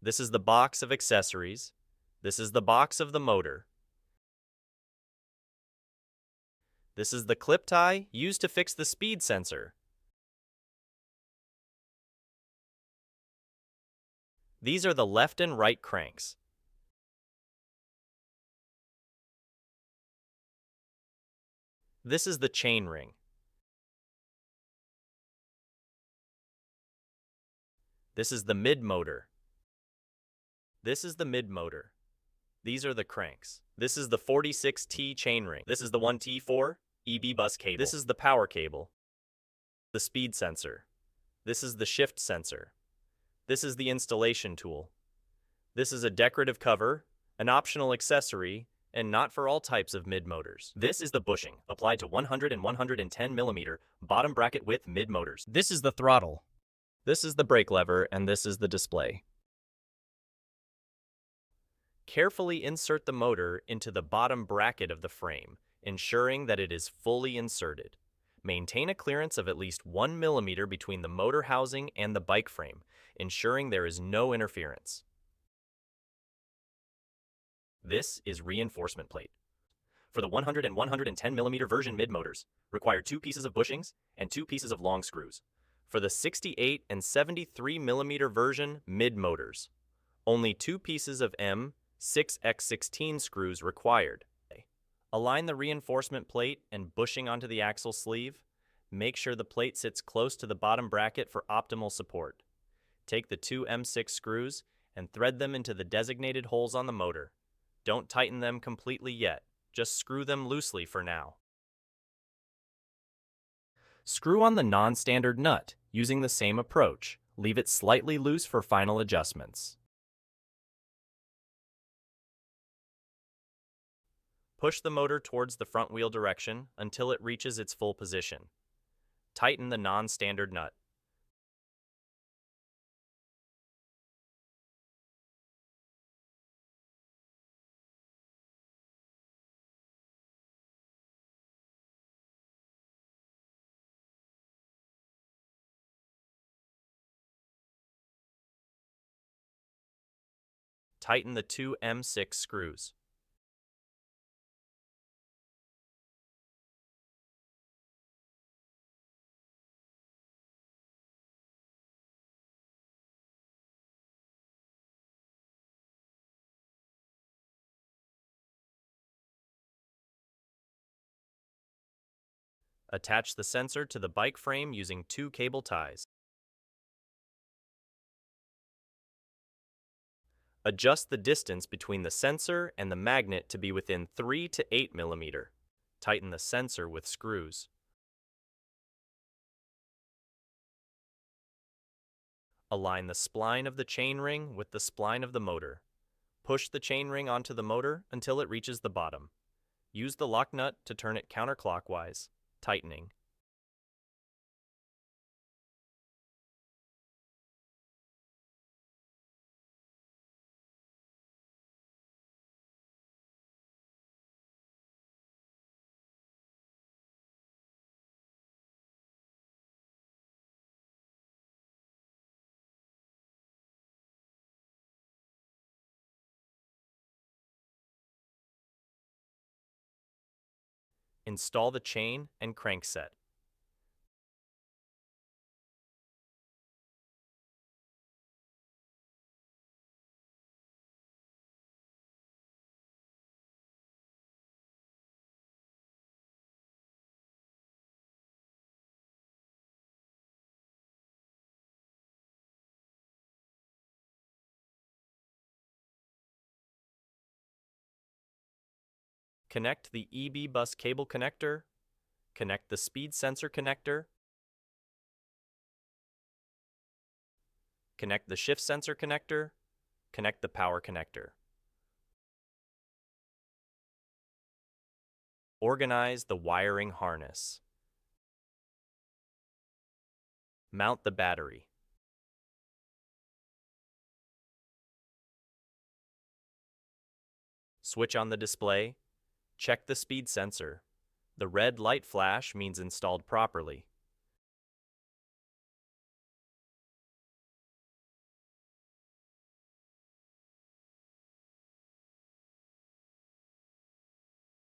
This is the box of accessories. This is the box of the motor. This is the clip tie used to fix the speed sensor. These are the left and right cranks. This is the chain ring. This is the mid-motor. This is the mid-motor. These are the cranks. This is the 46T chain ring. This is the 1T4 EB bus cable. This is the power cable. The speed sensor. This is the shift sensor. This is the installation tool. This is a decorative cover, an optional accessory, and not for all types of mid-motors. This is the bushing, applied to 100 and 110 millimeter bottom bracket width mid-motors. This is the throttle. This is the brake lever, and this is the display. Carefully insert the motor into the bottom bracket of the frame, ensuring that it is fully inserted. Maintain a clearance of at least 1 millimeter between the motor housing and the bike frame, ensuring there is no interference. This is reinforcement plate. For the 100 and 110 millimeter version mid-motors, require 2 pieces of bushings and 2 pieces of long screws. For the 68 and 73 millimeter version mid-motors, only 2 pieces of M6x16 screws required. Align the reinforcement plate and bushing onto the axle sleeve. Make sure the plate sits close to the bottom bracket for optimal support. Take the 2 M6 screws and thread them into the designated holes on the motor. Don't tighten them completely yet, just screw them loosely for now. Screw on the non-standard nut using the same approach. Leave it slightly loose for final adjustments. Push the motor towards the front wheel direction until it reaches its full position. Tighten the non-standard nut. Tighten the 2 M6 screws. Attach the sensor to the bike frame using 2 cable ties. Adjust the distance between the sensor and the magnet to be within 3 to 8 millimeter. Tighten the sensor with screws. Align the spline of the chainring with the spline of the motor. Push the chainring onto the motor until it reaches the bottom. Use the lock nut to turn it counterclockwise, tightening. Install the chain and crankset. Connect the EB bus cable connector. Connect the speed sensor connector. Connect the shift sensor connector. Connect the power connector. Organize the wiring harness. Mount the battery. Switch on the display. Check the speed sensor. The red light flash means installed properly.